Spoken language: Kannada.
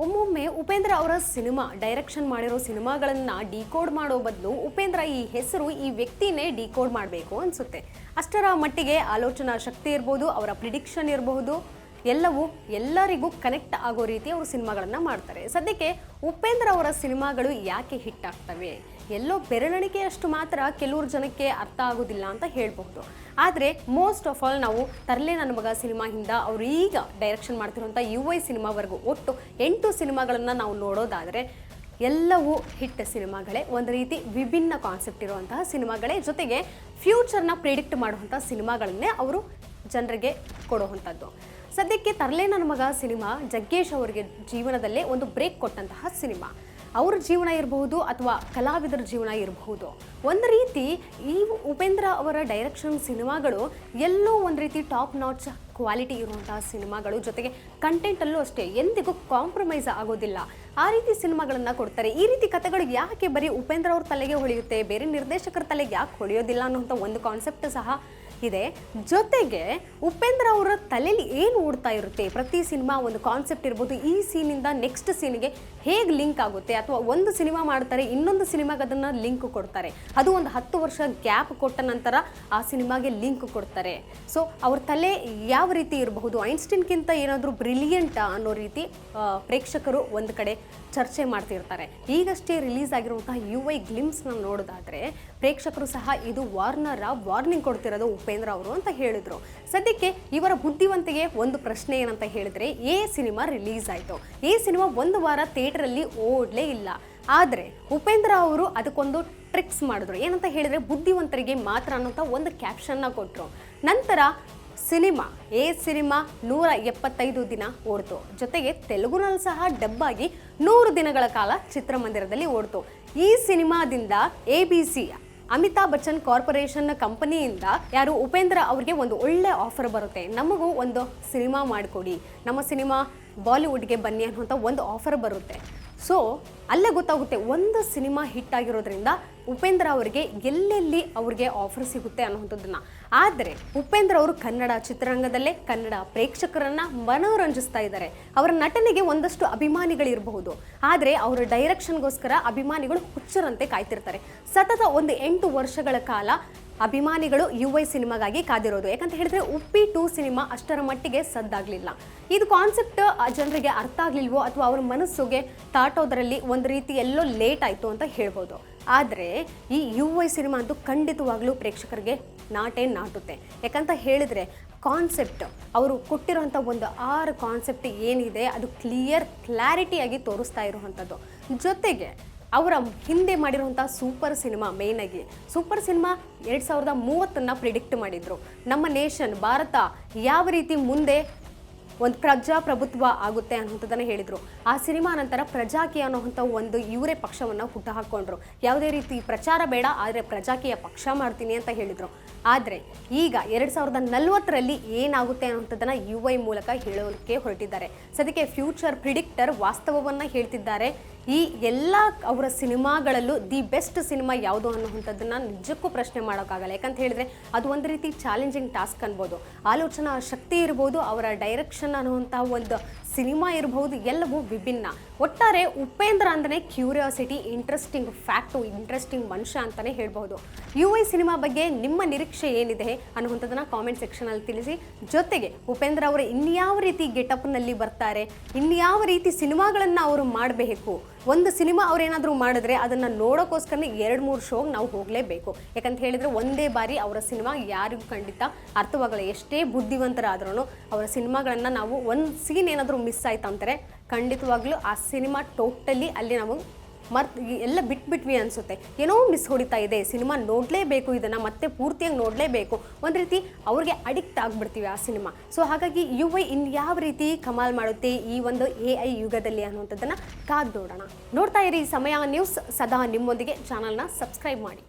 ಒಮ್ಮೊಮ್ಮೆ ಉಪೇಂದ್ರ ಅವರ ಸಿನಿಮಾ ಡೈರೆಕ್ಷನ್ ಮಾಡಿರೋ ಸಿನಿಮಾಗಳನ್ನ ಡಿಕೋಡ್ ಮಾಡೋ ಬದಲು ಉಪೇಂದ್ರ ಈ ಹೆಸರು ಈ ವ್ಯಕ್ತಿನೇ ಡಿಕೋಡ್ ಮಾಡಬೇಕು ಅನ್ಸುತ್ತೆ. ಅಷ್ಟರ ಮಟ್ಟಿಗೆ ಆಲೋಚನಾ ಶಕ್ತಿ ಇರಬಹುದು, ಅವರ ಪ್ರಿಡಿಕ್ಷನ್ ಇರಬಹುದು, ಎಲ್ಲವೂ ಎಲ್ಲರಿಗೂ ಕನೆಕ್ಟ್ ಆಗೋ ರೀತಿ ಅವರು ಸಿನಿಮಾಗಳನ್ನ ಮಾಡ್ತಾರೆ. ಸದ್ಯಕ್ಕೆ ಉಪೇಂದ್ರ ಅವರ ಸಿನಿಮಾಗಳು ಯಾಕೆ ಹಿಟ್ ಆಗ್ತವೆ? ಎಲ್ಲೋ ಬೆರಳಿಕೆಯಷ್ಟು ಮಾತ್ರ ಕೆಲವ್ರ ಜನಕ್ಕೆ ಅರ್ಥ ಆಗೋದಿಲ್ಲ ಅಂತ ಹೇಳ್ಬಹುದು. ಆದರೆ ಮೋಸ್ಟ್ ಆಫ್ ಆಲ್ ನಾವು ತರ್ಲೆ ನನ್ನ ಮಗ ಸಿನಿಮಾದಿಂದ ಅವರು ಈಗ ಡೈರೆಕ್ಷನ್ ಮಾಡ್ತಿರುವಂಥ UI ಸಿನಿಮಾವರೆಗೂ ಒಟ್ಟು 8 ಸಿನಿಮಾಗಳನ್ನು ನಾವು ನೋಡೋದಾದರೆ ಎಲ್ಲವೂ ಹಿಟ್ ಸಿನಿಮಾಗಳೇ, ಒಂದು ರೀತಿ ವಿಭಿನ್ನ ಕಾನ್ಸೆಪ್ಟ್ ಇರುವಂತಹ ಸಿನಿಮಾಗಳೇ, ಜೊತೆಗೆ ಫ್ಯೂಚರ್ನ ಪ್ರಿಡಿಕ್ಟ್ ಮಾಡುವಂಥ ಸಿನಿಮಾಗಳನ್ನೇ ಅವರು ಜನರಿಗೆ ಕೊಡುವಂಥದ್ದು. ಸದ್ಯಕ್ಕೆ ತರ್ಲೆ ನನ್ನ ಮಗ ಸಿನಿಮಾ ಜಗ್ಗೇಶ್ ಅವರಿಗೆ ಜೀವನದಲ್ಲೇ ಒಂದು ಬ್ರೇಕ್ ಕೊಟ್ಟಂತಹ ಸಿನಿಮಾ. ಅವ್ರ ಜೀವನ ಇರಬಹುದು ಅಥವಾ ಕಲಾವಿದರ ಜೀವನ ಇರಬಹುದು. ಒಂದು ರೀತಿ ಈ ಉಪೇಂದ್ರ ಅವರ ಡೈರೆಕ್ಷನ್ ಸಿನಿಮಾಗಳು ಎಲ್ಲೋ ಒಂದು ರೀತಿ ಟಾಪ್ ನಾಚ್ ಕ್ವಾಲಿಟಿ ಇರುವಂತಹ ಸಿನಿಮಾಗಳು, ಜೊತೆಗೆ ಕಂಟೆಂಟಲ್ಲೂ ಅಷ್ಟೇ ಎಂದಿಗೂ ಕಾಂಪ್ರಮೈಸ್ ಆಗೋದಿಲ್ಲ. ಆ ರೀತಿ ಸಿನಿಮಾಗಳನ್ನು ಕೊಡ್ತಾರೆ. ಈ ರೀತಿ ಕಥೆಗಳು ಯಾಕೆ ಬರೀ ಉಪೇಂದ್ರ ಅವ್ರ ತಲೆಗೆ ಹೊಳೆಯುತ್ತೆ, ಬೇರೆ ನಿರ್ದೇಶಕರ ತಲೆಗೆ ಯಾಕೆ ಹೊಳೆಯೋದಿಲ್ಲ ಅನ್ನೋಂಥ ಒಂದು ಕಾನ್ಸೆಪ್ಟ್ ಸಹ ಇದೆ. ಜೊತೆಗೆ ಉಪೇಂದ್ರ ಅವರ ತಲೆಯಲ್ಲಿ ಏನು ಓಡ್ತಾ ಇರುತ್ತೆ, ಪ್ರತಿ ಸಿನಿಮಾ ಒಂದು ಕಾನ್ಸೆಪ್ಟ್ ಇರ್ಬೋದು, ಈ ಸೀನಿಂದ ನೆಕ್ಸ್ಟ್ ಸೀನಿಗೆ ಹೇಗೆ ಲಿಂಕ್ ಆಗುತ್ತೆ, ಅಥವಾ ಒಂದು ಸಿನಿಮಾ ಮಾಡ್ತಾರೆ ಇನ್ನೊಂದು ಸಿನಿಮಾಗೆ ಅದನ್ನು ಲಿಂಕ್ ಕೊಡ್ತಾರೆ, ಅದು ಒಂದು 10 ವರ್ಷ ಗ್ಯಾಪ್ ಕೊಟ್ಟ ನಂತರ ಆ ಸಿನಿಮಾಗೆ ಲಿಂಕ್ ಕೊಡ್ತಾರೆ. ಸೊ ಅವ್ರ ತಲೆ ಯಾವ ರೀತಿ ಇರಬಹುದು, ಐನ್ಸ್ಟೈನ್ಗಿಂತ ಏನಾದರೂ ಬ್ರಿಲಿಯಂಟ್ ಅನ್ನೋ ರೀತಿ ಪ್ರೇಕ್ಷಕರು ಒಂದು ಕಡೆ ಚರ್ಚೆ ಮಾಡ್ತಿರ್ತಾರೆ. ಈಗಷ್ಟೇ ರಿಲೀಸ್ ಆಗಿರುವಂತಹ UI ಗ್ಲಿಮ್ಸ್ನ ನೋಡೋದಾದರೆ ಪ್ರೇಕ್ಷಕರು ಸಹ ಇದು ವಾರ್ನಿಂಗ್ ಕೊಡ್ತಿರೋದು ಉಪೇಂದ್ರ ಅವರು ಅಂತ ಹೇಳಿದ್ರು. ಸದ್ಯಕ್ಕೆ ಇವರ ಬುದ್ಧಿವಂತಿಗೆ ಒಂದು ಪ್ರಶ್ನೆ ಏನಂತ ಹೇಳಿದ್ರೆ, ಸಿನಿಮಾ ರಿಲೀಸ್ ಆಯಿತು, ಸಿನಿಮಾ 1 ವಾರ ಥಿಯೇಟರಲ್ಲಿ ಓಡಲೇ ಇಲ್ಲ. ಆದರೆ ಉಪೇಂದ್ರ ಅವರು ಅದಕ್ಕೊಂದು ಟ್ರಿಕ್ಸ್ ಮಾಡಿದ್ರು. ಏನಂತ ಹೇಳಿದ್ರೆ, ಬುದ್ಧಿವಂತರಿಗೆ ಮಾತ್ರ ಅನ್ನೋಂಥ ಒಂದು ಕ್ಯಾಪ್ಷನ್ನ ಕೊಟ್ಟರು. ನಂತರ ಸಿನಿಮಾ 175 ದಿನ ಓಡ್ತು. ಜೊತೆಗೆ ತೆಲುಗುನಲ್ಲಿ ಸಹ ಡಬ್ಬಾಗಿ 100 ದಿನಗಳ ಕಾಲ ಚಿತ್ರಮಂದಿರದಲ್ಲಿ ಓಡ್ತು. ಈ ಸಿನಿಮಾದಿಂದ ABC ಅಮಿತಾಬ್ ಬಚ್ಚನ್ ಕಾರ್ಪೊರೇಷನ್ ಕಂಪನಿಯಿಂದ ಯಾರು ಉಪೇಂದ್ರ ಅವರಿಗೆ ಒಂದು ಒಳ್ಳೆ ಆಫರ್ ಬರುತ್ತೆ, ನಮಗೂ ಒಂದು ಸಿನಿಮಾ ಮಾಡಿಕೊಡಿ, ನಮ್ಮ ಸಿನಿಮಾ ಬಾಲಿವುಡ್ಗೆ ಬನ್ನಿ ಅನ್ನುವಂಥ ಒಂದು ಆಫರ್ ಬರುತ್ತೆ. ಸೊ ಅಲ್ಲೇ ಗೊತ್ತಾಗುತ್ತೆ ಒಂದು ಸಿನಿಮಾ ಹಿಟ್ ಆಗಿರೋದ್ರಿಂದ ಉಪೇಂದ್ರ ಅವರಿಗೆ ಎಲ್ಲೆಲ್ಲಿ ಅವ್ರಿಗೆ ಆಫರ್ ಸಿಗುತ್ತೆ ಅನ್ನೋಂಥದ್ದನ್ನು. ಆದರೆ ಉಪೇಂದ್ರ ಅವರು ಕನ್ನಡ ಚಿತ್ರರಂಗದಲ್ಲೇ ಕನ್ನಡ ಪ್ರೇಕ್ಷಕರನ್ನು ಮನೋರಂಜಿಸ್ತಾ ಇದ್ದಾರೆ. ಅವರ ನಟನೆಗೆ ಒಂದಷ್ಟು ಅಭಿಮಾನಿಗಳಿರಬಹುದು, ಆದರೆ ಅವರ ಡೈರೆಕ್ಷನ್ಗೋಸ್ಕರ ಅಭಿಮಾನಿಗಳು ಹುಚ್ಚರಂತೆ ಕಾಯ್ತಿರ್ತಾರೆ. ಸತತ ಒಂದು 8 ವರ್ಷಗಳ ಕಾಲ ಅಭಿಮಾನಿಗಳು UI ಸಿನಿಮಾಗಾಗಿ ಕಾದಿರೋದು. ಯಾಕಂತ ಹೇಳಿದ್ರೆ ಉಪ್ಪಿ 2 ಸಿನಿಮಾ ಅಷ್ಟರ ಮಟ್ಟಿಗೆ ಸದ್ದಾಗಲಿಲ್ಲ. ಇದು ಕಾನ್ಸೆಪ್ಟ್ ಜನರಿಗೆ ಅರ್ಥ ಆಗಲಿಲ್ವೋ ಅಥವಾ ಅವ್ರ ಮನಸ್ಸಿಗೆ ತಾಟೋದರಲ್ಲಿ ಒಂದು ರೀತಿ ಎಲ್ಲೋ ಲೇಟ್ ಆಯಿತು ಅಂತ ಹೇಳ್ಬೋದು. ಆದರೆ ಈ UI ಸಿನಿಮಾ ಅಂತೂ ಖಂಡಿತವಾಗ್ಲೂ ಪ್ರೇಕ್ಷಕರಿಗೆ ನಾಟುತ್ತೆ. ಯಾಕಂತ ಹೇಳಿದರೆ ಕಾನ್ಸೆಪ್ಟ್ ಅವರು ಕೊಟ್ಟಿರೋಂಥ ಒಂದು 6 ಕಾನ್ಸೆಪ್ಟ್ ಏನಿದೆ ಅದು ಕ್ಲಾರಿಟಿಯಾಗಿ ತೋರಿಸ್ತಾ ಇರುವಂಥದ್ದು. ಜೊತೆಗೆ ಅವರ ಹಿಂದೆ ಮಾಡಿರುವಂಥ ಸೂಪರ್ ಸಿನಿಮಾ, ಮೇಯ್ನಾಗಿ ಸೂಪರ್ ಸಿನಿಮಾ 2030 ಪ್ರಿಡಿಕ್ಟ್ ಮಾಡಿದರು. ನಮ್ಮ ನೇಷನ್ ಭಾರತ ಯಾವ ರೀತಿ ಮುಂದೆ ಒಂದು ಪ್ರಜಾಪ್ರಭುತ್ವ ಆಗುತ್ತೆ ಅನ್ನೋಂಥದ್ದನ್ನು ಹೇಳಿದರು. ಆ ಸಿನಿಮಾ ನಂತರ ಪ್ರಜಾಕೀಯ ಅನ್ನೋಂಥ ಒಂದು ಇವರೇ ಪಕ್ಷವನ್ನು ಹುಟ್ಟು ಹಾಕ್ಕೊಂಡ್ರು. ಯಾವುದೇ ರೀತಿ ಪ್ರಚಾರ ಬೇಡ, ಆದರೆ ಪ್ರಜಾಕೀಯ ಪಕ್ಷ ಮಾಡ್ತೀನಿ ಅಂತ ಹೇಳಿದರು. ಆದರೆ ಈಗ 2040ರಲ್ಲಿ ಏನಾಗುತ್ತೆ ಅನ್ನೋಂಥದ್ದನ್ನು UI ಮೂಲಕ ಹೇಳೋಕ್ಕೆ ಹೊರಟಿದ್ದಾರೆ. ಸದ್ಯಕ್ಕೆ ಫ್ಯೂಚರ್ ಪ್ರಿಡಿಕ್ಟರ್ ವಾಸ್ತವವನ್ನು ಹೇಳ್ತಿದ್ದಾರೆ. ಈ ಎಲ್ಲ ಅವರ ಸಿನಿಮಾಗಳಲ್ಲೂ ದಿ ಬೆಸ್ಟ್ ಸಿನಿಮಾ ಯಾವುದು ಅನ್ನುವಂಥದ್ದನ್ನು ನಿಜಕ್ಕೂ ಪ್ರಶ್ನೆ ಮಾಡೋಕ್ಕಾಗಲ್ಲ. ಯಾಕಂತ ಹೇಳಿದ್ರೆ ಅದು ಒಂದು ರೀತಿ ಚಾಲೆಂಜಿಂಗ್ ಟಾಸ್ಕ್ ಅನ್ಬೋದು, ಆಲೋಚನಾ ಶಕ್ತಿ ಇರ್ಬೋದು, ಅವರ ಡೈರೆಕ್ಷನ್ ಅನ್ನುವಂಥ ಒಂದು ಸಿನಿಮಾ ಇರಬಹುದು, ಎಲ್ಲವೂ ವಿಭಿನ್ನ. ಒಟ್ಟಾರೆ ಉಪೇಂದ್ರ ಅಂದರೆ ಕ್ಯೂರಿಯಾಸಿಟಿ, ಇಂಟ್ರೆಸ್ಟಿಂಗ್ ಫ್ಯಾಕ್ಟು, ಇಂಟ್ರೆಸ್ಟಿಂಗ್ ಮನುಷ್ಯ ಅಂತಲೇ ಹೇಳ್ಬೋದು. UI ಸಿನಿಮಾ ಬಗ್ಗೆ ನಿಮ್ಮ ನಿರೀಕ್ಷೆ ಏನಿದೆ ಅನ್ನುವಂಥದ್ದನ್ನು ಕಾಮೆಂಟ್ ಸೆಕ್ಷನಲ್ಲಿ ತಿಳಿಸಿ. ಜೊತೆಗೆ ಉಪೇಂದ್ರ ಅವರು ಇನ್ಯಾವ ರೀತಿ ಗೆಟಪ್ನಲ್ಲಿ ಬರ್ತಾರೆ, ಇನ್ಯಾವ ರೀತಿ ಸಿನಿಮಾಗಳನ್ನು ಅವರು ಮಾಡಬೇಕು, ಒಂದು ಸಿನಿಮಾ ಅವ್ರೇನಾದರೂ ಮಾಡಿದ್ರೆ ಅದನ್ನು ನೋಡೋಕ್ಕೋಸ್ಕರನೇ 2-3 ಶೋಗೆ ನಾವು ಹೋಗಲೇಬೇಕು. ಯಾಕಂತ ಹೇಳಿದರೆ ಒಂದೇ ಬಾರಿ ಅವರ ಸಿನಿಮಾ ಯಾರಿಗೂ ಖಂಡಿತ ಅರ್ಥವಾಗಲ್ಲ. ಎಷ್ಟೇ ಬುದ್ಧಿವಂತರಾದ್ರೂ ಅವರ ಸಿನಿಮಾಗಳನ್ನು ನಾವು ಒಂದು ಸೀನ್ ಏನಾದರೂ ಮಿಸ್ ಆಯ್ತು ಅಂತಾರೆ ಖಂಡಿತವಾಗ್ಲೂ ಆ ಸಿನಿಮಾ ಟೋಟಲಿ ಅಲ್ಲಿ ನಾವು ಎಲ್ಲ ಬಿಟ್ಬಿಟ್ವಿ ಅನಿಸುತ್ತೆ. ಏನೋ ಮಿಸ್ ಹೊಡಿತಾ ಇದೆ, ಸಿನಿಮಾ ನೋಡಲೇಬೇಕು, ಇದನ್ನು ಮತ್ತೆ ಪೂರ್ತಿಯಾಗಿ ನೋಡಲೇಬೇಕು, ಒಂದು ರೀತಿ ಅವ್ರಿಗೆ ಅಡಿಕ್ಟ್ ಆಗಿಬಿಡ್ತೀವಿ ಆ ಸಿನಿಮಾ. ಸೊ ಹಾಗಾಗಿ UI ಇನ್ಯಾವ ರೀತಿ ಕಮಾಲ್ ಮಾಡುತ್ತೆ ಈ ಒಂದು AI ಯುಗದಲ್ಲಿ ಅನ್ನುವಂಥದ್ದನ್ನು ಕಾದು ನೋಡೋಣ. ನೋಡ್ತಾ ಇರಿ ಸಮಯ ನ್ಯೂಸ್, ಸದಾ ನಿಮ್ಮೊಂದಿಗೆ. ಚಾನಲ್ನ ಸಬ್ಸ್ಕ್ರೈಬ್ ಮಾಡಿ.